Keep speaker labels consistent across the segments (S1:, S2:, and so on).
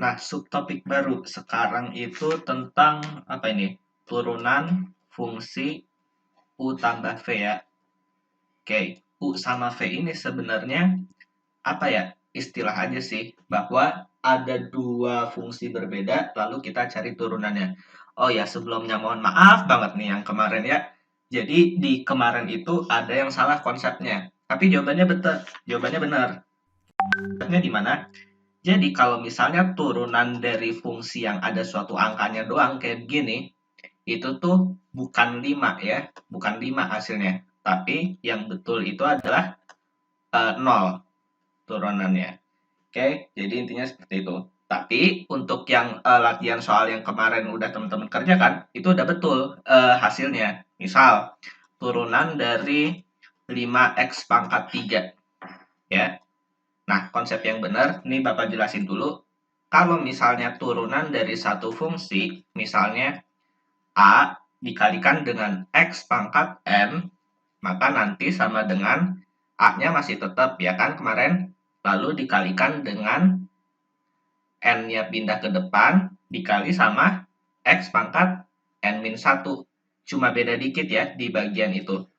S1: Nah, subtopik baru sekarang itu tentang apa ini? Turunan fungsi U tambah V ya. Oke, U sama V ini sebenarnya apa ya? Istilah aja sih bahwa ada dua fungsi berbeda lalu kita cari turunannya. Oh ya, sebelumnya mohon maaf banget nih yang kemarin ya. Jadi di kemarin itu ada yang salah konsepnya. Tapi jawabannya betul, jawabannya benar. Konsepnya di mana? Jadi kalau misalnya turunan dari fungsi yang ada suatu angkanya doang kayak begini, itu tuh bukan 5 ya, bukan 5 hasilnya. Tapi yang betul itu adalah 0 turunannya. Oke, jadi intinya seperti itu. Tapi untuk yang latihan soal yang kemarin udah teman-teman kerjakan, itu udah betul hasilnya. Misal, turunan dari 5x pangkat 3 ya. Nah, konsep yang benar, ini Bapak jelasin dulu. Kalau misalnya turunan dari satu fungsi, misalnya A dikalikan dengan X pangkat N, maka nanti sama dengan A-nya masih tetap, ya kan kemarin? Lalu dikalikan dengan N-nya pindah ke depan, dikali sama X pangkat N-1. Cuma beda dikit ya di bagian itu.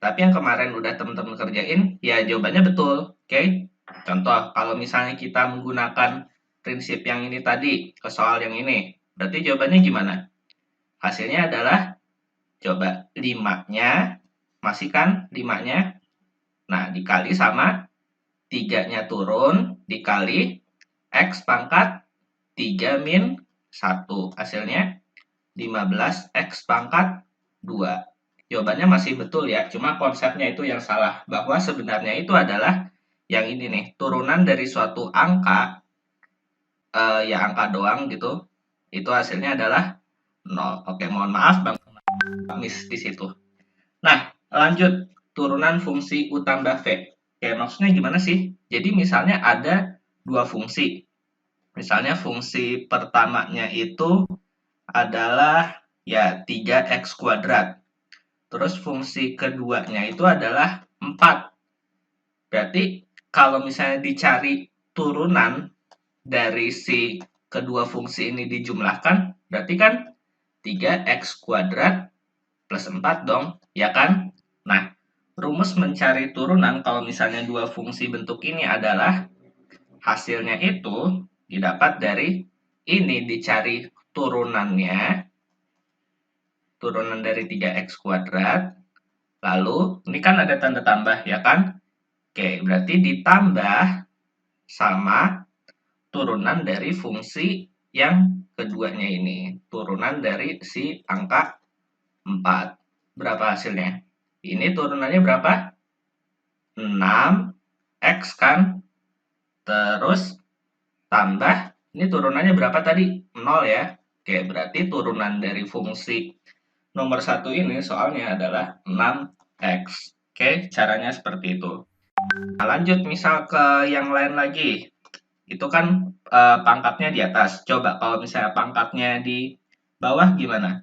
S1: Tapi yang kemarin udah teman-teman kerjain, ya jawabannya betul. Oke? Contoh, kalau misalnya kita menggunakan prinsip yang ini tadi ke soal yang ini, berarti jawabannya gimana? Hasilnya adalah, coba 5-nya, masih kan 5-nya? Nah, dikali sama 3-nya turun, dikali X pangkat 3 min 1. Hasilnya 15X pangkat 2. Jawabannya masih betul ya, cuma konsepnya itu yang salah. Bahwa sebenarnya itu adalah yang ini nih, turunan dari suatu angka, ya angka doang gitu, itu hasilnya adalah 0. Oke, mohon maaf Bang, miss di situ. Nah, lanjut, turunan fungsi U tambah V. Oke, maksudnya gimana sih? Jadi misalnya ada dua fungsi. Misalnya fungsi pertamanya itu adalah ya 3x kuadrat. Terus fungsi keduanya itu adalah 4. Berarti kalau misalnya dicari turunan dari si kedua fungsi ini dijumlahkan, berarti kan 3x kuadrat plus 4 dong, ya kan? Nah, rumus mencari turunan kalau misalnya dua fungsi bentuk ini adalah hasilnya itu didapat dari ini dicari turunannya, turunan dari 3x kuadrat, lalu ini kan ada tanda tambah ya kan? Oke, berarti ditambah sama turunan dari fungsi yang keduanya ini. Turunan dari si angka 4. Berapa hasilnya? Ini turunannya berapa? 6x kan? Terus tambah, ini turunannya berapa tadi? 0 ya. Oke, berarti turunan dari fungsi nomor 1 ini soalnya adalah 6x. Oke, caranya seperti itu. Nah, lanjut misal ke yang lain lagi. Itu kan pangkatnya di atas. Coba kalau misalnya pangkatnya di bawah gimana?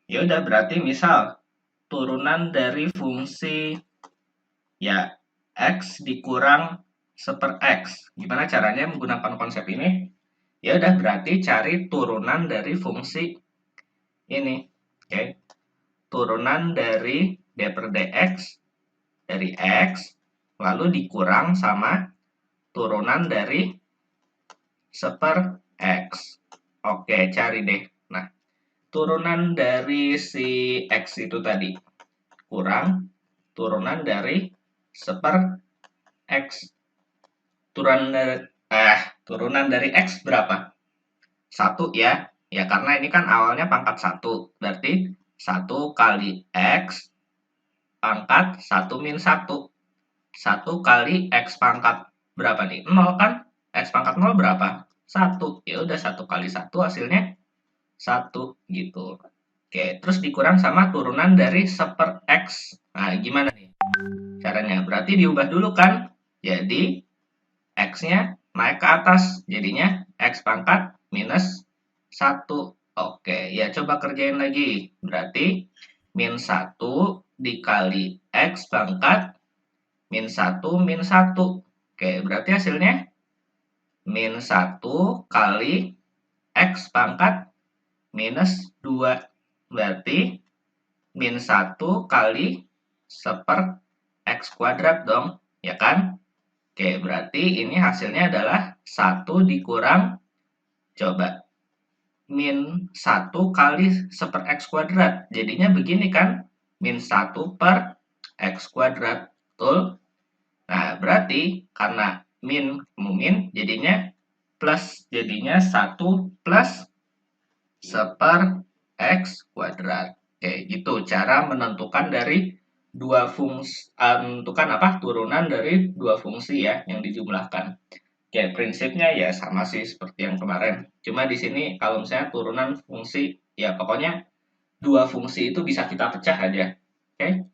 S1: Ya udah berarti misal turunan dari fungsi ya x dikurang seper x. Gimana caranya menggunakan konsep ini? Ya udah berarti cari turunan dari fungsi ini. Oke. Turunan dari d per dx dari x lalu dikurang sama turunan dari seper x. Oke, cari deh. Nah, turunan dari si x itu tadi kurang turunan dari seper x. Turunan dari x berapa? 1 ya. Ya karena ini kan awalnya pangkat 1. Berarti 1 kali x pangkat 1 min 1. 1 kali x pangkat berapa nih? 0 kan? X pangkat 0 berapa? 1. Ya udah 1 kali 1 hasilnya 1 gitu. Oke, terus dikurang sama turunan dari seper x. Nah, gimana nih caranya? Berarti diubah dulu kan? Jadi x-nya naik ke atas. Jadinya x pangkat minus 1. Oke, ya coba kerjain lagi. Berarti min 1 dikali x pangkat min 1 min 1. Oke, berarti hasilnya min 1 kali X pangkat minus 2. Berarti min 1 kali seper X kuadrat dong, ya kan? Oke, berarti ini hasilnya adalah 1 dikurang, coba, min 1 kali seper X kuadrat. Jadinya begini kan, min 1 per X kuadrat, betul? Nah, berarti karena min ketemu min, jadinya plus, jadinya 1 plus seper X kuadrat. Oke, gitu cara menentukan dari dua fungsi, menentukan apa? Turunan dari dua fungsi ya yang dijumlahkan. Oke, prinsipnya ya sama sih seperti yang kemarin. Cuma di sini kalau misalnya turunan fungsi, ya pokoknya dua fungsi itu bisa kita pecah aja. Oke.